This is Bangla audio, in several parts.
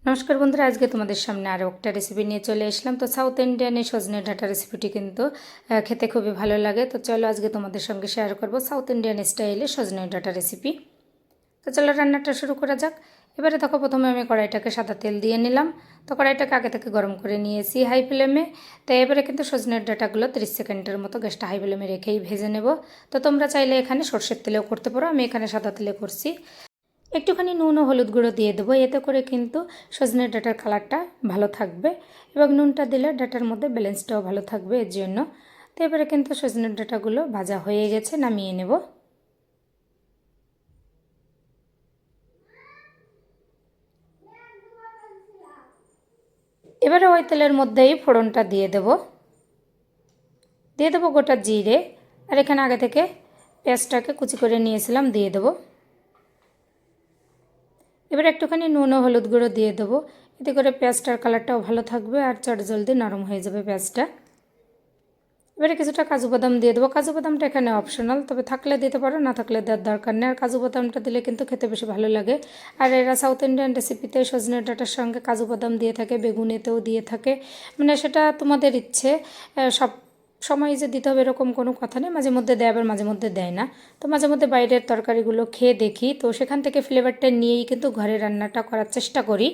নমস্কার বন্ধুরা, আজকে তোমাদের সামনে আরও একটা রেসিপি নিয়ে চলে আসলাম। তো সাউথ ইন্ডিয়ান এই সজনে ডাঁটা রেসিপিটি কিন্তু খেতে খুবই ভালো লাগে। তো চলো আজকে তোমাদের সঙ্গে শেয়ার করব সাউথ ইন্ডিয়ান স্টাইলে সজনে ডাঁটা রেসিপি। তো চলো রান্নাটা শুরু করা যাক। এবারে দেখো, প্রথমে আমি কড়াইটাকে সাদা তেল দিয়ে নিলাম। তো কড়াইটাকে আগে থেকে গরম করে নিয়েছি হাই ফ্লেমে। তো এবারে কিন্তু সজনের ডাঁটাগুলো 30 সেকেন্ডের মতো গ্যাসটা হাই ফ্লেমে রেখেই ভেজে নেব। তো তোমরা চাইলে এখানে সর্ষের তেলেও করতে পারো, আমি এখানে সাদা তেলে করছি। একটুখানি নুন ও হলুদ গুঁড়ো দিয়ে দেবো, এতে করে কিন্তু সজনের ডাঁটার কালারটা ভালো থাকবে এবং নুনটা দিলে ডাঁটার মধ্যে ব্যালেন্সটাও ভালো থাকবে এর জন্য। তো এবারে কিন্তু সজনের ডাঁটাগুলো ভাজা হয়ে গেছে, নামিয়ে নেব। এবারে ওই তেলের মধ্যেই ফোড়নটা দিয়ে দেবো গোটা জিরে, আর এখানে আগে থেকে পেঁয়াজটাকে কুচি করে নিয়েছিলাম দিয়ে দেবো। এবার একটুখানি নুন ও হলুদ গুঁড়ো দিয়ে দেবো, এতে করে পেঁয়াজটার কালারটাও ভালো থাকবে আর চটজলদি নরম হয়ে যাবে পেঁয়াজটা। এবারে কিছুটা কাজু বাদাম দিয়ে দেবো। কাজু বাদামটা এখানে অপশনাল, তবে থাকলে দিতে পারো, না থাকলে দেওয়ার দরকার নেই। আর কাজু বাদামটা দিলে কিন্তু খেতে বেশি ভালো লাগে। আর এরা সাউথ ইন্ডিয়ান রেসিপিতে সজনে ডাঁটার সঙ্গে কাজু বাদাম দিয়ে থাকে, বেগুনেতেও দিয়ে থাকে, মানে সেটা তোমাদের ইচ্ছে। সব সময় যে দিতে হবে এরকম কোনো কথা নেই, মাঝে মধ্যে দেয় আবার মাঝে মধ্যে দেয় না। তো মাঝে মধ্যে বাইরের তরকারিগুলো খেয়ে দেখি, তো সেখান থেকে ফ্লেভারটা নিয়েই কিন্তু ঘরে রান্নাটা করার চেষ্টা করি।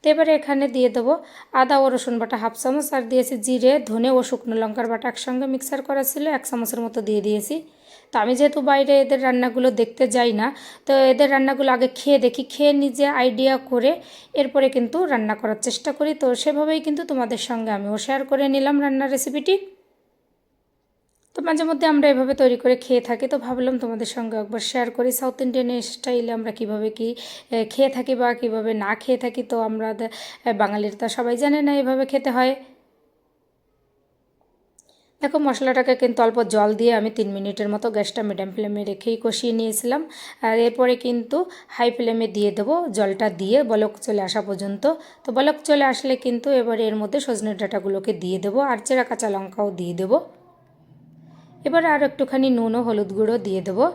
তো এবারে এখানে দিয়ে দেবো আদা ও রসুন বাটা হাফ চামচ, আর দিয়েছি জিরে, ধনে ও শুকনো লঙ্কার বাটা একসঙ্গে মিক্সার করা ছিল 1 চামচের মতো দিয়ে দিয়েছি। তো আমি যেহেতু বাইরে এদের রান্নাগুলো দেখতে যাই না, তো এদের রান্নাগুলো আগে খেয়ে দেখি, খেয়ে নিজে আইডিয়া করে এরপরে কিন্তু রান্না করার চেষ্টা করি। তো সেভাবেই কিন্তু তোমাদের সঙ্গে আমিও শেয়ার করে নিলাম রান্নার রেসিপিটি। তো মাঝে মধ্যে আমরা এভাবে তৈরি করে খেয়ে থাকি, তো ভাবলাম তোমাদের সঙ্গে একবার শেয়ার করি সাউথ ইন্ডিয়ান স্টাইলে আমরা কীভাবে কি খেয়ে থাকি বা কীভাবে না খেয়ে থাকি। তো আমরা বাঙালির তো সবাই জানে না এভাবে খেতে হয়। দেখো, মশলাটাকে কিন্তু অল্প জল দিয়ে আমি 3 মিনিটের মতো গ্যাসটা মিডিয়াম ফ্লেমে রেখেই কষিয়ে নিয়েছিলাম। আর এরপরে কিন্তু হাই ফ্লেমে দিয়ে দেবো, জলটা দিয়ে বলক চলে আসা পর্যন্ত। তো বলক চলে আসলে কিন্তু এবারে এর মধ্যে সজনের ডাঁটাগুলোকে দিয়ে দেবো, আর চেরা কাঁচা লঙ্কাও দিয়ে দেবো। এবারে আর একটুখানি নুন ও হলুদ গুঁড়ো দিয়ে দেবো।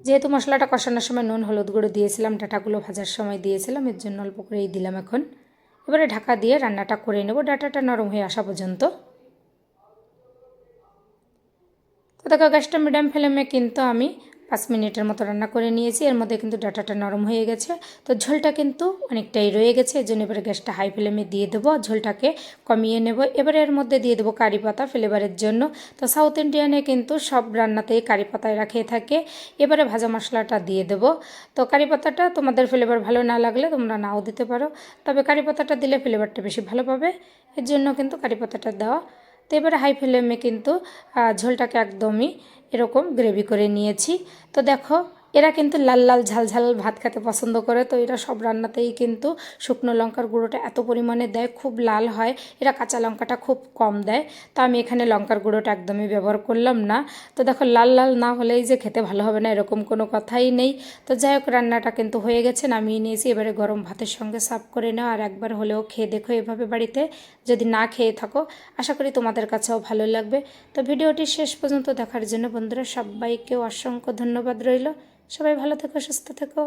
যেহেতু মশলাটা কষানোর সময় নুন হলুদ গুঁড়ো দিয়েছিলাম, ডাঁটাগুলো ভাজার সময় দিয়েছিলাম, এর জন্য অল্প করেই দিলাম এখন। এবারে ঢাকা দিয়ে রান্নাটা করে নেব ডাঁটাটা নরম হয়ে আসা পর্যন্ত। তো দেখো, গ্যাসটা মিডিয়াম ফ্লেমে কিন্তু আমি 5 মিনিটের মতো রান্না করে নিয়েছি। এর মধ্যে কিন্তু ডাঁটাটা নরম হয়ে গেছে। তো ঝোলটা কিন্তু অনেকটাই রয়ে গেছে, এর জন্য এবারে গ্যাসটা হাই ফ্লেমে দিয়ে দেবো, ঝোলটাকে কমিয়ে নেব। এবারে এর মধ্যে দিয়ে দেবো কারি পাতা ফ্লেভারের জন্য। তো সাউথ ইন্ডিয়ানে কিন্তু সব রান্নাতেই কারি পাতায় রাখিয়ে থাকে। এবারে ভাজা মশলাটা দিয়ে দেবো। তো কারি পাতাটা তোমাদের ফ্লেভার ভালো না লাগলে তোমরা নাও দিতে পারো, তবে কারি পাতাটা দিলে ফ্লেভারটা বেশি ভালো পাবে, এর জন্য কিন্তু কারি পাতাটা দেওয়া। তো এবারে হাই ফ্লেমে কিন্তু ঝোলটাকে একদমই এরকম গ্রেভি করে নিয়েছি। তো দেখো, এরা কিন্তু লাল লাল ঝাল ঝাল ভাত খেতে পছন্দ করে। তো এরা সব রান্নাতেই কিন্তু শুকনো লঙ্কার গুঁড়োটা এত পরিমাণে দেয়, খুব লাল হয়। এরা কাঁচা লঙ্কাটা খুব কম দেয়। তো আমি এখানে লঙ্কার গুঁড়োটা একদমই ব্যবহার করলাম না। তো দেখো, লাল লাল না হলেই যে খেতে ভালো হবে না এরকম কোনো কথাই নেই। তো যাই হোক, রান্নাটা কিন্তু হয়ে গেছে, নামিয়ে নিয়েছি। এবারে গরম ভাতের সঙ্গে সার্ভ করে নাও, আর একবার হলেও খেয়ে দেখো এভাবে বাড়িতে, যদি না খেয়ে থাকো। আশা করি তোমাদের কাছেও ভালো লাগবে। তো ভিডিওটি শেষ পর্যন্ত দেখার জন্য বন্ধুরা সবাইকেও অসংখ্য ধন্যবাদ রইল। সবাই ভালো থেকো, সুস্থ থেকো।